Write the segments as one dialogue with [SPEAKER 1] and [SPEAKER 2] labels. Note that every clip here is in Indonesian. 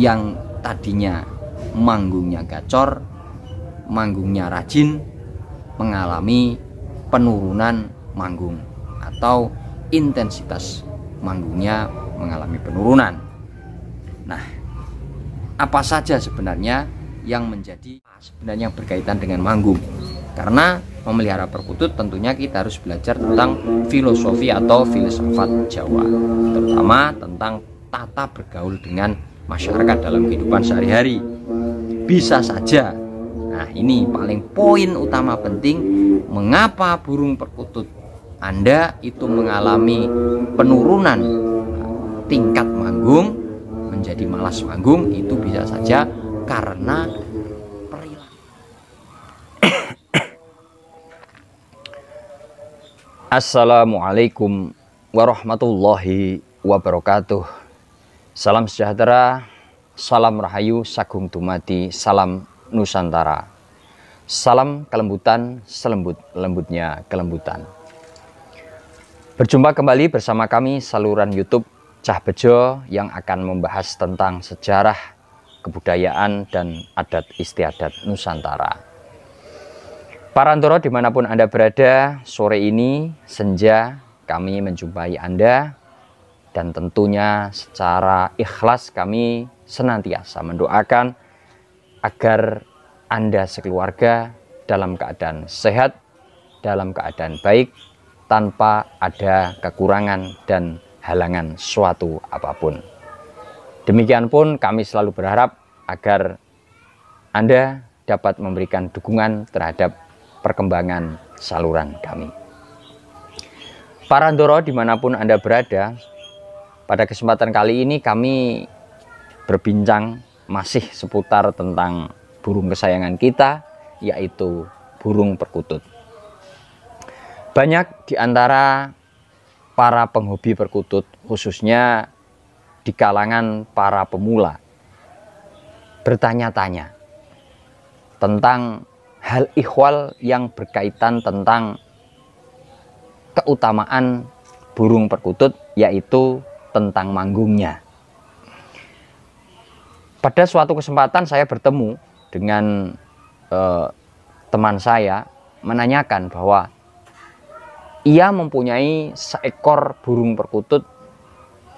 [SPEAKER 1] yang tadinya manggungnya gacor, manggungnya rajin, mengalami penurunan manggung atau intensitas manggungnya mengalami penurunan. Nah, apa saja sebenarnya yang berkaitan dengan manggung? Karena memelihara perkutut tentunya kita harus belajar tentang filosofi atau filsafat Jawa, terutama tentang tata bergaul dengan masyarakat dalam kehidupan sehari-hari. Bisa saja, nah ini paling poin utama penting, mengapa burung perkutut Anda itu mengalami penurunan tingkat manggung, menjadi malas manggung, itu bisa saja karena perilaku. Assalamualaikum warahmatullahi wabarakatuh. Salam sejahtera, salam rahayu, sagung dumadi, salam Nusantara. Salam kelembutan, selembut-lembutnya kelembutan. Berjumpa kembali bersama kami saluran YouTube Cah Bejo yang akan membahas tentang sejarah, kebudayaan, dan adat istiadat Nusantara. Para Antoro dimanapun Anda berada, sore ini senja kami menjumpai Anda, dan tentunya secara ikhlas kami senantiasa mendoakan agar Anda sekeluarga dalam keadaan sehat, dalam keadaan baik, tanpa ada kekurangan dan halangan suatu apapun. Demikian pun kami selalu berharap agar Anda dapat memberikan dukungan terhadap perkembangan saluran kami. Para Ndoro dimanapun Anda berada, pada kesempatan kali ini kami berbincang masih seputar tentang burung kesayangan kita, yaitu burung perkutut. Banyak di antara para penghobi perkutut, khususnya di kalangan para pemula, bertanya-tanya tentang hal ihwal yang berkaitan tentang keutamaan burung perkutut, yaitu tentang manggungnya. Pada suatu kesempatan saya bertemu dengan teman saya, menanyakan bahwa ia mempunyai seekor burung perkutut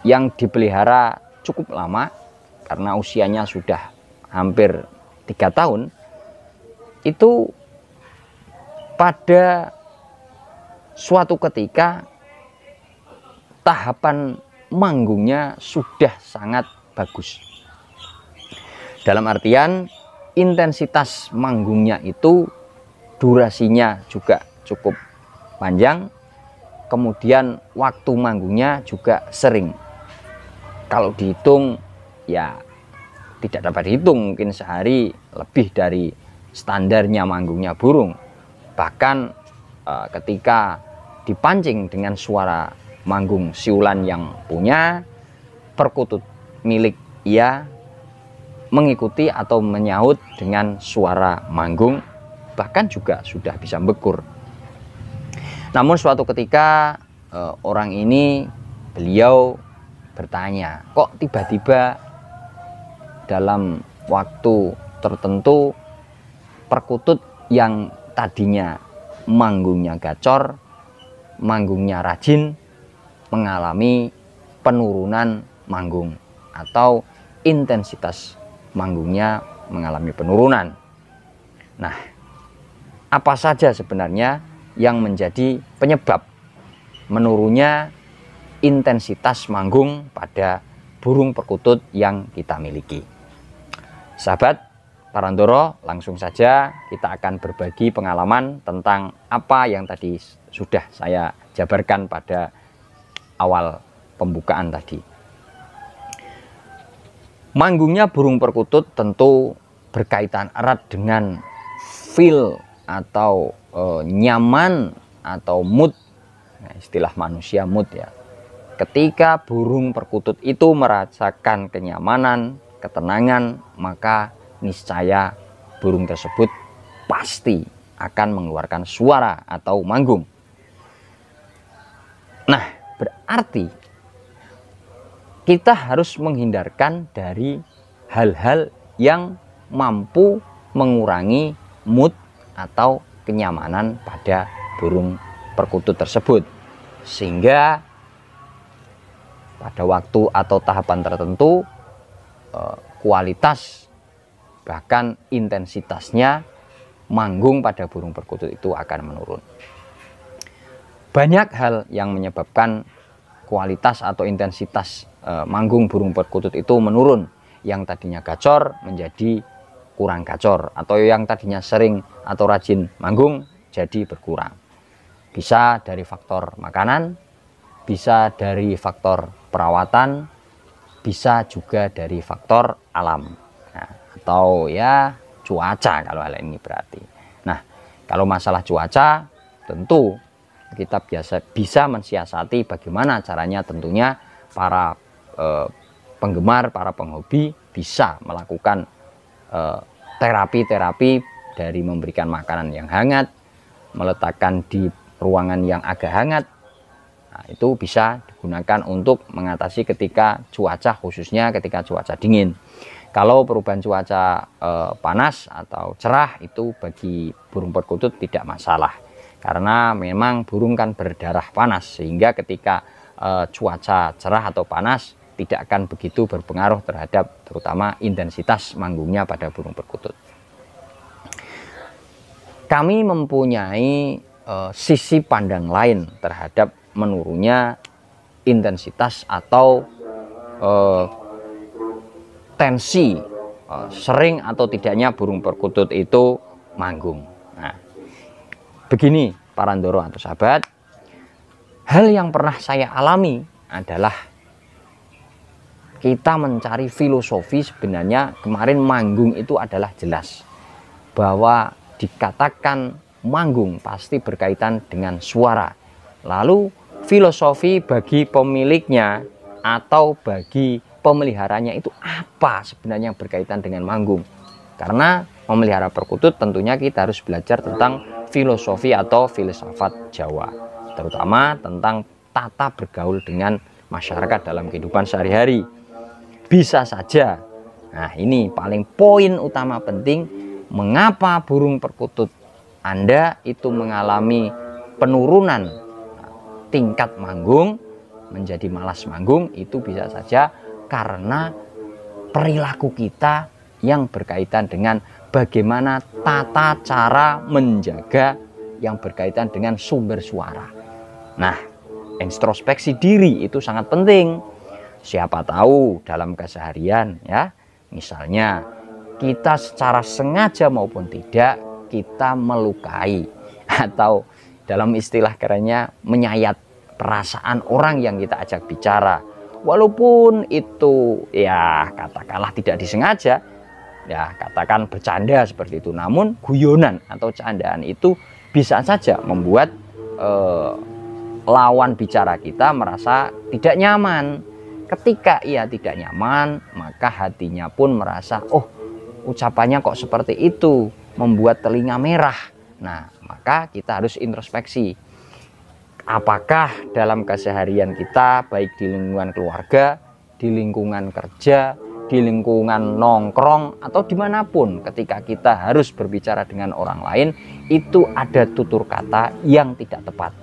[SPEAKER 1] yang dipelihara cukup lama, karena usianya sudah hampir 3 tahun. Itu pada suatu ketika tahapan manggungnya sudah sangat bagus. Dalam artian intensitas manggungnya itu durasinya juga cukup panjang, kemudian waktu manggungnya juga sering. Kalau dihitung ya tidak dapat dihitung, mungkin sehari lebih dari standarnya manggungnya burung. Bahkan ketika dipancing dengan suara manggung siulan yang punya, perkutut milik ia mengikuti atau menyaut dengan suara manggung, bahkan juga sudah bisa bekur. Namun suatu ketika orang ini, beliau bertanya, kok tiba-tiba dalam waktu tertentu perkutut yang tadinya manggungnya gacor, manggungnya rajin, mengalami penurunan manggung atau intensitas manggungnya mengalami penurunan. Nah, apa saja sebenarnya yang menjadi penyebab menurunnya intensitas manggung pada burung perkutut yang kita miliki? Sahabat Parandoro, langsung saja kita akan berbagi pengalaman tentang apa yang tadi sudah saya jabarkan pada awal pembukaan tadi. Manggungnya burung perkutut tentu berkaitan erat dengan feel atau nyaman atau mood, nah, istilah manusia mood ya. Ketika burung perkutut itu merasakan kenyamanan, ketenangan, maka niscaya burung tersebut pasti akan mengeluarkan suara atau manggung. Nah, berarti kita harus menghindarkan dari hal-hal yang mampu mengurangi mood atau kenyamanan pada burung perkutut tersebut, sehingga pada waktu atau tahapan tertentu kualitas bahkan intensitasnya manggung pada burung perkutut itu akan menurun. Banyak hal yang menyebabkan kualitas atau intensitas manggung burung perkutut itu menurun. Yang tadinya gacor menjadi kurang gacor, atau yang tadinya sering atau rajin manggung jadi berkurang. Bisa dari faktor makanan, bisa dari faktor perawatan, bisa juga dari faktor alam. Nah, atau ya cuaca kalau hal ini berarti. Nah, kalau masalah cuaca tentu kita bisa mensiasati bagaimana caranya. Tentunya para penggemar, para penghobi bisa melakukan terapi-terapi dari memberikan makanan yang hangat, meletakkan di ruangan yang agak hangat. Nah, itu bisa digunakan untuk mengatasi ketika cuaca, khususnya ketika cuaca dingin. Kalau perubahan cuaca panas atau cerah itu bagi burung perkutut tidak masalah, karena memang burung kan berdarah panas, sehingga ketika cuaca cerah atau panas tidak akan begitu berpengaruh terhadap terutama intensitas manggungnya pada burung perkutut. Kami mempunyai sisi pandang lain terhadap menurunnya intensitas atau tensi sering atau tidaknya burung perkutut itu manggung. Nah, begini Parandoro atau sahabat, hal yang pernah saya alami adalah kita mencari filosofi. Sebenarnya kemarin manggung itu adalah jelas bahwa dikatakan manggung pasti berkaitan dengan suara. Lalu filosofi bagi pemiliknya atau bagi pemeliharanya itu apa sebenarnya yang berkaitan dengan manggung? Karena memelihara perkutut tentunya kita harus belajar tentang filosofi atau filsafat Jawa, terutama tentang tata bergaul dengan masyarakat dalam kehidupan sehari-hari. Bisa saja, nah ini paling poin utama penting, mengapa burung perkutut Anda itu mengalami penurunan tingkat manggung, menjadi malas manggung, itu bisa saja karena perilaku kita yang berkaitan dengan bagaimana tata cara menjaga yang berkaitan dengan sumber suara. Nah, introspeksi diri itu sangat penting. Siapa tahu dalam keseharian ya, misalnya kita secara sengaja maupun tidak kita melukai atau dalam istilah kerennya menyayat perasaan orang yang kita ajak bicara. Walaupun itu ya katakanlah tidak disengaja, ya katakan bercanda seperti itu, namun guyonan atau candaan itu bisa saja membuat lawan bicara kita merasa tidak nyaman. Ketika ia tidak nyaman, maka hatinya pun merasa, oh ucapannya kok seperti itu, membuat telinga merah. Nah, maka kita harus introspeksi. Apakah dalam keseharian kita, baik di lingkungan keluarga, di lingkungan kerja, di lingkungan nongkrong, atau dimanapun ketika kita harus berbicara dengan orang lain, itu ada tutur kata yang tidak tepat.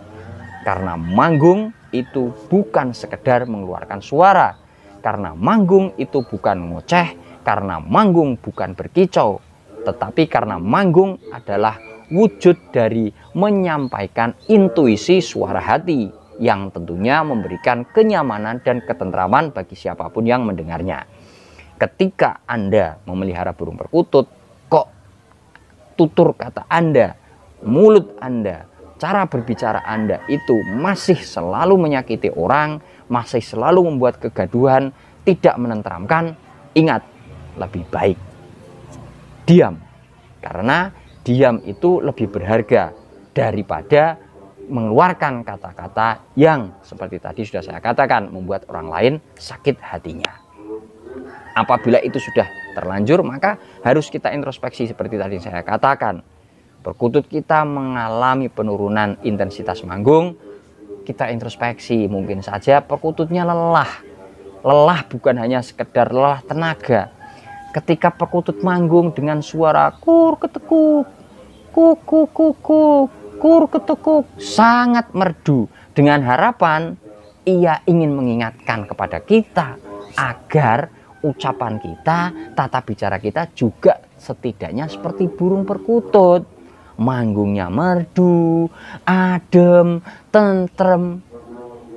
[SPEAKER 1] Karena manggung itu bukan sekedar mengeluarkan suara, karena manggung itu bukan ngoceh, karena manggung bukan berkicau, tetapi karena manggung adalah wujud dari menyampaikan intuisi suara hati yang tentunya memberikan kenyamanan dan ketentraman bagi siapapun yang mendengarnya. Ketika Anda memelihara burung perkutut, kok tutur kata Anda, mulut Anda, cara berbicara Anda itu masih selalu menyakiti orang, masih selalu membuat kegaduhan, tidak menenteramkan, ingat, lebih baik diam. Karena diam itu lebih berharga daripada mengeluarkan kata-kata yang seperti tadi sudah saya katakan membuat orang lain sakit hatinya. Apabila itu sudah terlanjur, maka harus kita introspeksi seperti tadi saya katakan. Perkutut kita mengalami penurunan intensitas manggung, kita introspeksi, mungkin saja perkututnya lelah. Lelah bukan hanya sekedar lelah tenaga, Ketika perkutut manggung dengan suara kur ketekuk, kuku kuku, kur ketekuk, sangat merdu, dengan harapan ia ingin mengingatkan kepada kita agar ucapan kita, tata bicara kita juga setidaknya seperti burung perkutut. Manggungnya merdu, adem, tentrem,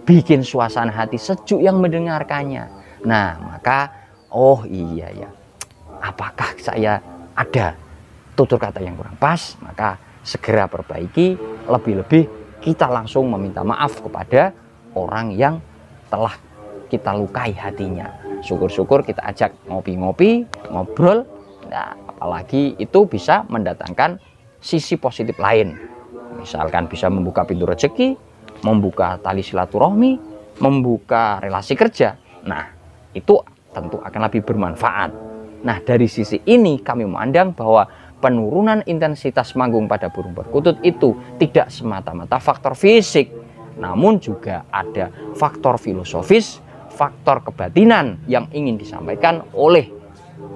[SPEAKER 1] bikin suasana hati sejuk yang mendengarkannya. Nah, maka oh iya ya, apakah saya ada tutur kata yang kurang pas? Maka segera perbaiki, lebih-lebih kita langsung meminta maaf kepada orang yang telah kita lukai hatinya. Syukur-syukur kita ajak ngopi-ngopi, ngobrol. Nah, apalagi itu bisa mendatangkan sisi positif lain. Misalkan bisa membuka pintu rezeki, membuka tali silaturahmi, membuka relasi kerja. Nah, itu tentu akan lebih bermanfaat. Nah, dari sisi ini kami memandang bahwa penurunan intensitas manggung pada burung perkutut itu tidak semata-mata faktor fisik, namun juga ada faktor filosofis, faktor kebatinan yang ingin disampaikan oleh,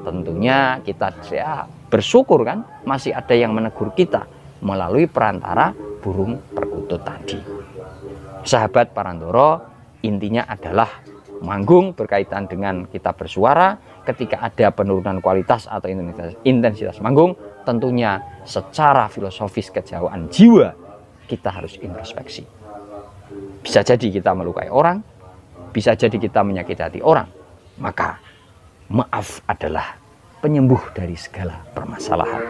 [SPEAKER 1] tentunya kita ya, bersyukur kan masih ada yang menegur kita melalui perantara burung perkutut tadi. Sahabat Parandoro, intinya adalah manggung berkaitan dengan kita bersuara. Ketika ada penurunan kualitas atau intensitas manggung, tentunya secara filosofis kejauhan jiwa kita harus introspeksi. Bisa jadi kita melukai orang, bisa jadi kita menyakiti hati orang. Maka maaf adalah penyembuh dari segala permasalahan.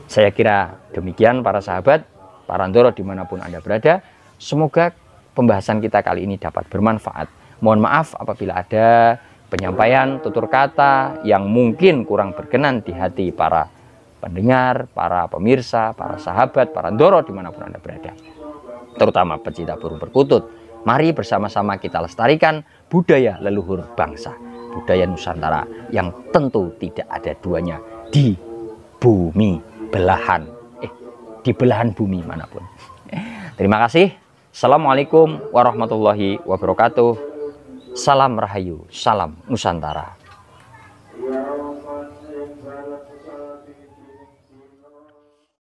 [SPEAKER 1] Saya kira demikian para sahabat Parandoro dimanapun Anda berada. Semoga pembahasan kita kali ini dapat bermanfaat. Mohon maaf apabila ada penyampaian tutur kata yang mungkin kurang berkenan di hati para pendengar, para pemirsa, para sahabat Parandoro dimanapun Anda berada, terutama pecinta burung perkutut. Mari bersama-sama kita lestarikan budaya leluhur bangsa, budaya Nusantara yang tentu tidak ada duanya di bumi belahan, di belahan bumi manapun. Terima kasih. Assalamualaikum warahmatullahi wabarakatuh. Salam Rahayu, salam Nusantara.